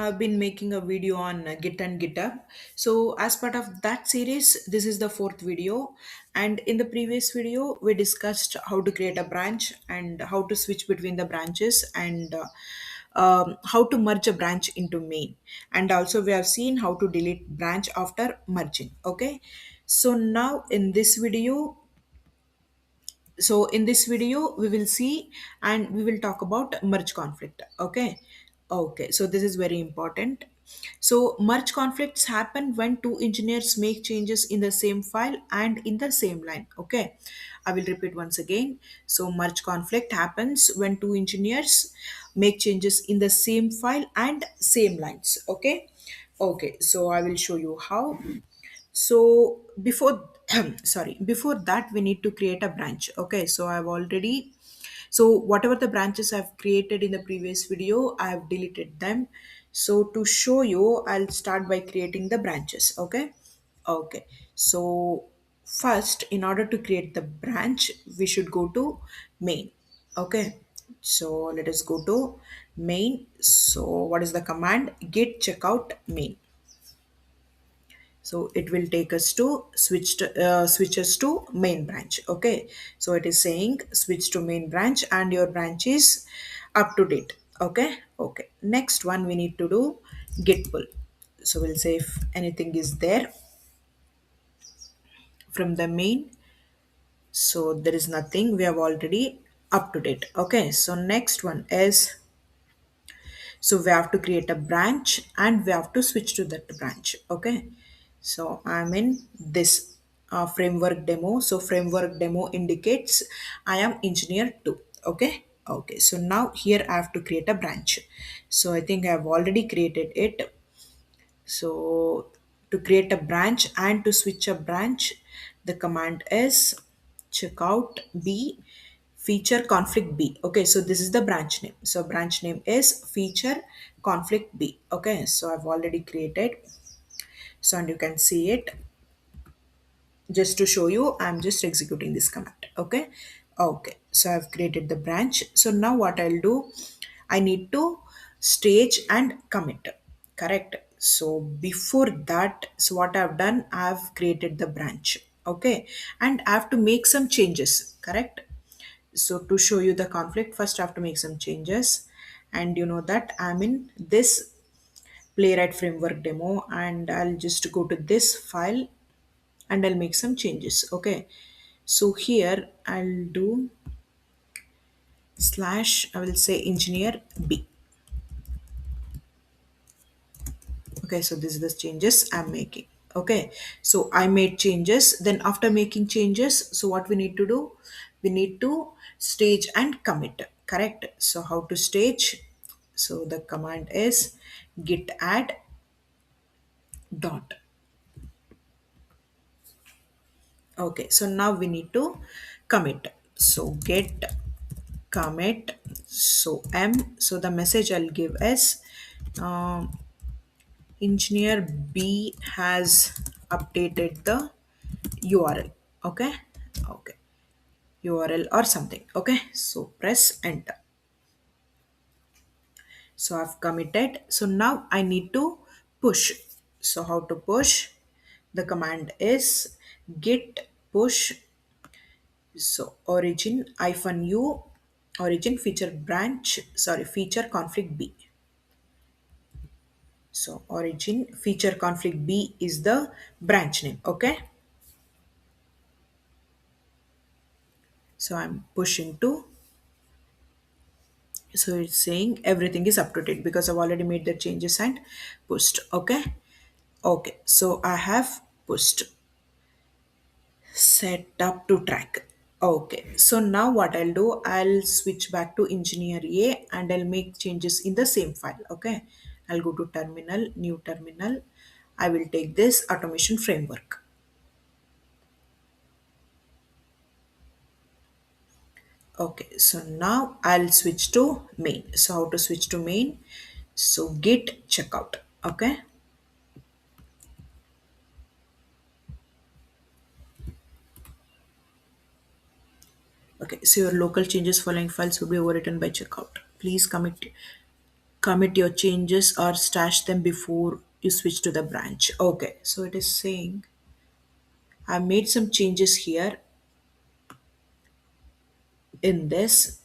I've been making a video on Git and GitHub. So, as part of that series, this is the fourth video. And in the previous video, we discussed how to create a branch and how to switch between the branches and how to merge a branch into main. And also, we have seen how to delete branch after merging. Okay. So, now in this video, we will see and we will talk about merge conflict. Okay, so this is very important. So merge conflicts happen when two engineers make changes in the same file and in the same line. Okay, I will repeat once again. So merge conflict happens when two engineers make changes in the same file and same lines. Okay, so I will show you how. So before sorry, before that we need to create a branch. Okay, so I've already, so whatever the branches I've created in the previous video, I have deleted them. So to show you, I'll start by creating the branches. Okay, so first, in order to create the branch, we should go to main. Okay, so let us go to main. So what is the command? Git checkout main. So it will take us to switches to main branch. Okay, so it is saying switch to main branch and your branch is up to date. Okay, next one we need to do git pull. So we'll say if anything is there from the main. So there is nothing, we have already up to date. Okay, so next one is, so we have to create a branch and we have to switch to that branch. Okay, so I'm in this framework demo. So framework demo indicates I am engineer 2. Okay, so now here I have to create a branch. So I think I have already created it. So to create a branch and to switch a branch, the command is checkout b feature conflict b. Okay, so this is the branch name. So branch name is feature conflict b. Okay, so I've already created. So and you can see it. Just to show you, I'm just executing this command. Okay, so I've created the branch. So now what I'll do, I need to stage and commit. Correct. So before that, so what I've done, I've created the branch. Okay, and I have to make some changes. Correct. So to show you the conflict, first I have to make some changes. And you know that I'm in this Playwright framework demo, and I'll just go to this file and I'll make some changes. Okay, so here I'll do slash, I will say engineer B. Okay, so this is the changes I'm making. Okay, so I made changes. Then after making changes, so what we need to do, we need to stage and commit. Correct. So how to stage? So the command is git add dot. Okay, so now we need to commit. So get commit, so m, so the message I'll give is um, engineer b has updated the url. Okay, url or something. Okay, so press enter. So I've committed. So now I need to push. So how to push? The command is git push, so origin hyphen u, origin feature branch, sorry, feature conflict b. So origin feature conflict B is the branch name. Okay. So I'm pushing to, so it's saying everything is up to date because I've already made the changes and pushed. Okay. Okay. So I have pushed set up to track. Okay. So now what I'll do, I'll switch back to engineer A and I'll make changes in the same file. Okay. I'll go to terminal, new terminal. I will take this automation framework. Okay, so now I'll switch to main. So how to switch to main? So git checkout. Okay. Okay. So your local changes following files will be overwritten by checkout. Please commit. commit your changes or stash them before you switch to the branch. Okay, so it is saying I made some changes here in this,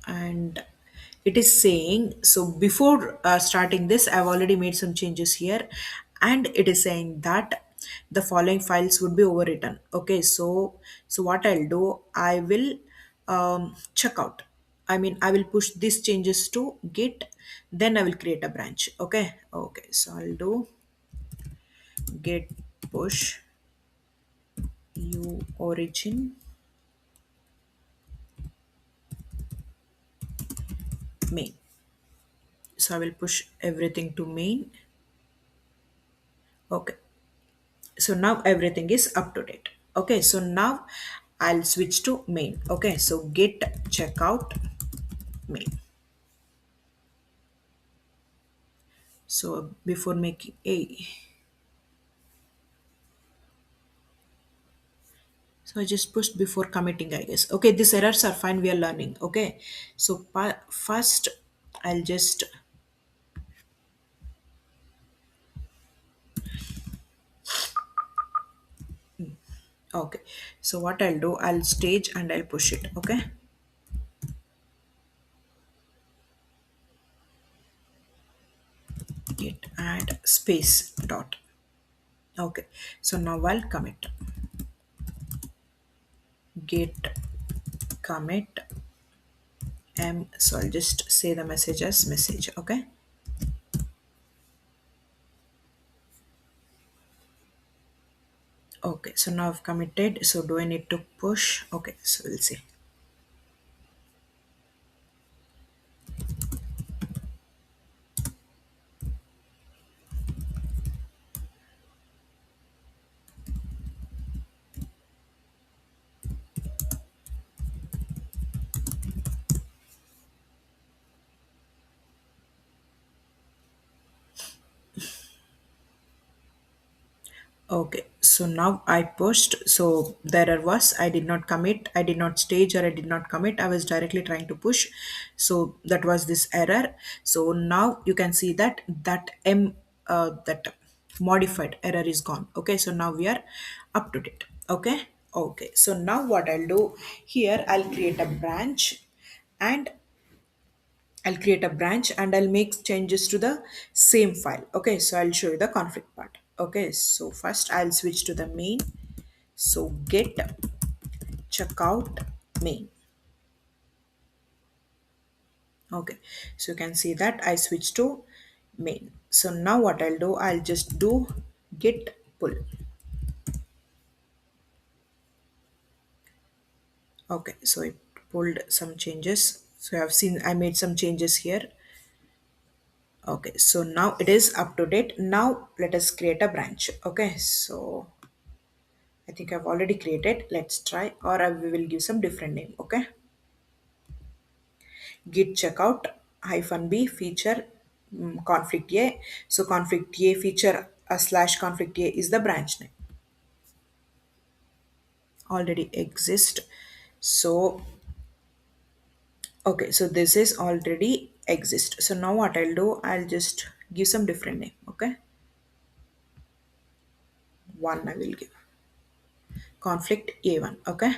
and it is saying, so before starting this I've already made some changes here, and it is saying that the following files would be overwritten. Okay, so what I'll do, I will check out, I mean I will push these changes to git, then I will create a branch. Okay, okay, so I'll do git push u origin main. So I will push everything to main. Okay, so now everything is up to date. Okay, so now I'll switch to main. Okay, so git checkout main. So before making a, so I just pushed before committing, I guess. Okay, these errors are fine, we are learning. Okay, so first I'll just, okay, so what I'll do, I'll stage and I'll push it. Okay, git add space dot. Okay, so now I'll commit git commit so I'll just say the message as message. Okay, okay, so now I've committed, so do I need to push? Okay, so we'll see. Okay, so now I pushed, so the error was I did not commit, I did not stage, or I did not commit, I was directly trying to push, so that was this error. So now you can see that that modified error is gone. Okay, so now we are up to date. Okay, okay, so now what I'll do here, I'll create a branch, and I'll create a branch and I'll make changes to the same file. Okay, so I'll show you the config part. Okay, so first I'll switch to the main. So git checkout main. Okay, so you can see that I switched to main. So now what I'll do, I'll just do git pull. Okay, so it pulled some changes. So I've seen I made some changes here. Okay, so now it is up to date. Now let us create a branch. Okay, so I think I've already created. Let's try, or we will give some different name. Okay. Git checkout hyphen b feature conflict a. So conflict a feature slash conflict a is the branch name. Already exist. So okay. So this is already exist. So now what I'll do, I'll just give some different name. Okay. One I will give conflict a1. Okay.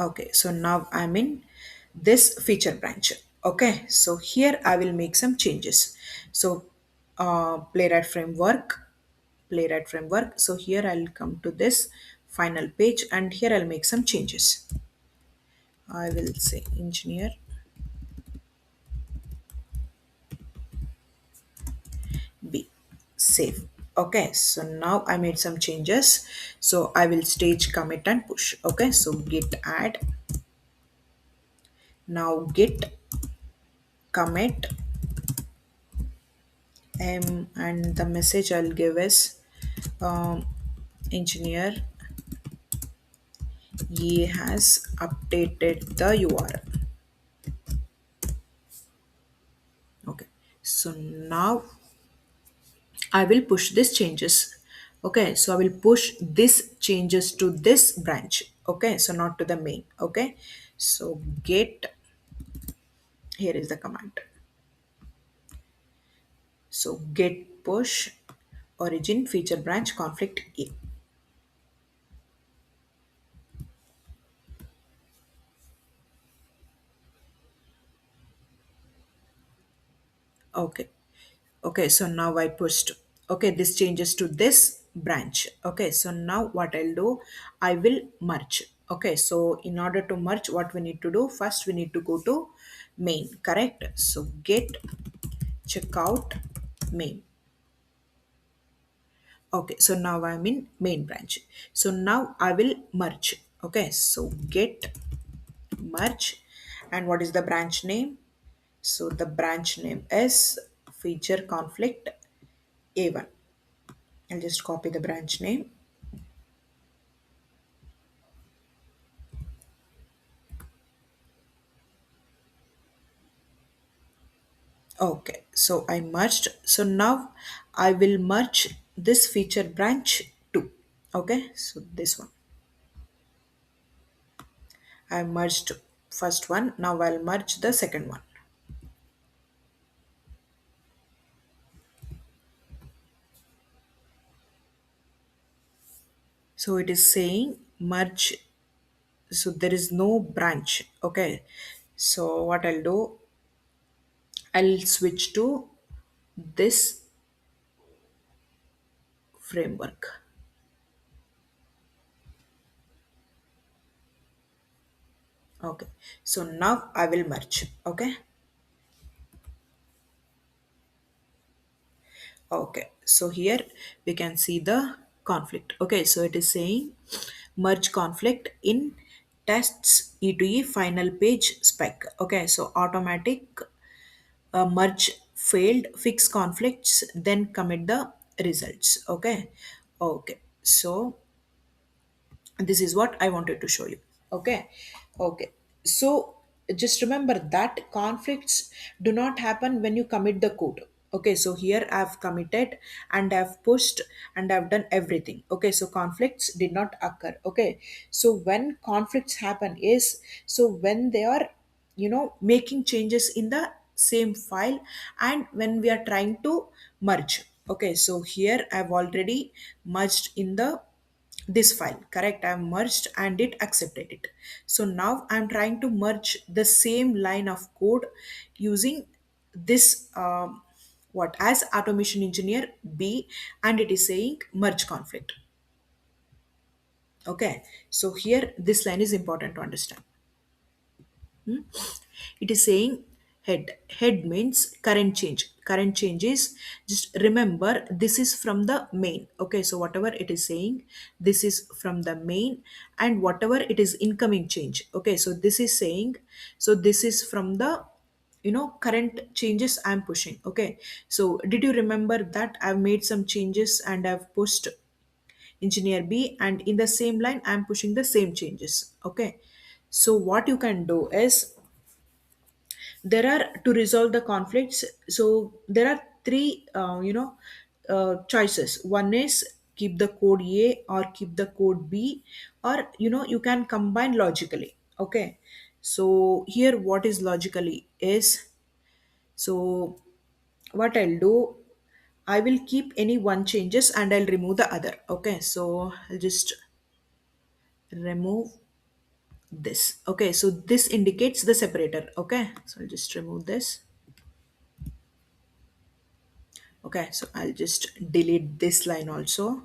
Okay, so now I'm in this feature branch. Okay, so here I will make some changes. So playwright framework. So here I'll come to this final page, and here I'll make some changes. I will say engineer B save. Okay, so now I made some changes. So I will stage commit and push. Okay, so git add, now git commit and the message I'll give is um, engineer E has updated the URL. Okay, so now I will push these changes. Okay, so I will push this changes to this branch. Okay, so not to the main. Okay, so get, here is the command. So get push origin feature branch conflict A. Okay. Okay, so now I pushed. Okay, this changes to this branch. Okay, so now what I'll do, I will merge. Okay, so in order to merge, what we need to do, first we need to go to main, correct? So get checkout main. Okay, so now I'm in main branch. So now I will merge. Okay, so get merge, and what is the branch name? So the branch name is feature conflict A1. I'll just copy the branch name. Okay, so I merged. So now I will merge this feature branch too. Okay, so this one. I merged first one. Now I'll merge the second one. So it is saying merge. So there is no branch. Okay, so what I'll do, I'll switch to this framework. Okay, so now I will merge. Okay. Okay, so here we can see the conflict. Okay, so it is saying merge conflict in tests E2E final page spec. Okay, so automatic merge failed, fix conflicts, then commit the results. Okay, okay, so this is what I wanted to show you. Okay. Okay, so just remember that conflicts do not happen when you commit the code. Okay, so here I've committed and I've pushed and I've done everything. Okay, so conflicts did not occur. Okay, so when conflicts happen is, so when they are, making changes in the same file, and when we are trying to merge. Okay, so here I've already merged in the this file, correct? I've merged and it accepted it. So now I'm trying to merge the same line of code using this what as automation engineer B, and it is saying merge conflict. Okay, so here this line is important to understand. It is saying head means current change. Current change is, just remember, this is from the main. Okay, so whatever it is saying, this is from the main, and whatever it is incoming change. Okay, so this is saying, so this is from the current changes I'm pushing. Okay, so did you remember that I've made some changes and I've pushed engineer B, and in the same line I'm pushing the same changes. Okay, so what you can do is, there are, to resolve the conflicts, so there are three choices. One is keep the code A or keep the code B, or you can combine logically. Okay, so here what is logically is, so what I'll do, I will keep any one changes and I'll remove the other. Okay, so I'll just remove this. Okay, so this indicates the separator. Okay, so I'll just remove this. Okay, so I'll just delete this line also.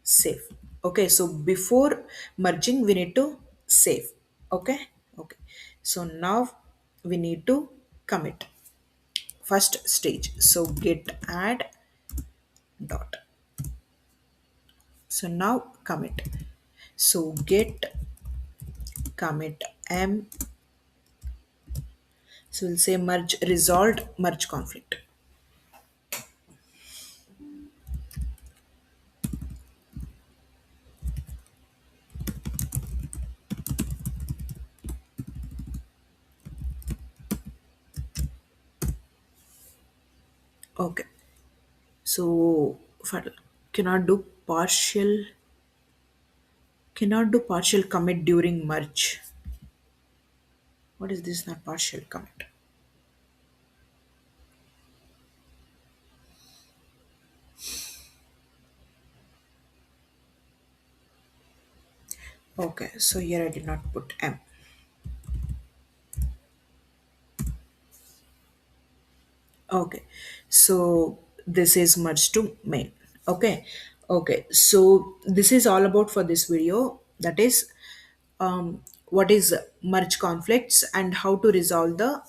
Save. Okay, so before merging, we need to save. Okay, okay. So now we need to commit. First stage. So git add dot. So now commit. So git commit m. So we'll say merge resolved merge conflict. Okay. So cannot do partial cannot do partial commit during merge. What is this? Not partial commit. Okay, so here I did not put M. Okay, so this is merge to main. Okay, okay, so this is all about for this video. That is, what is merge conflicts and how to resolve the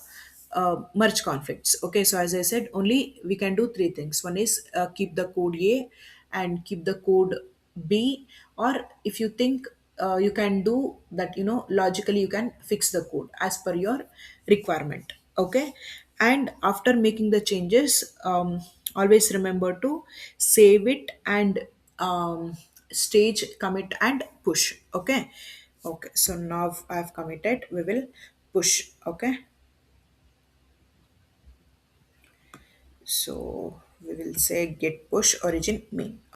merge conflicts. Okay, so as I said, only we can do three things. One is keep the code A and keep the code B, or if you think you can do that, logically you can fix the code as per your requirement. Okay, and after making the changes, always remember to save it and stage commit and push. Okay, okay, so now I've committed, we will push. Okay, so we will say git push origin main.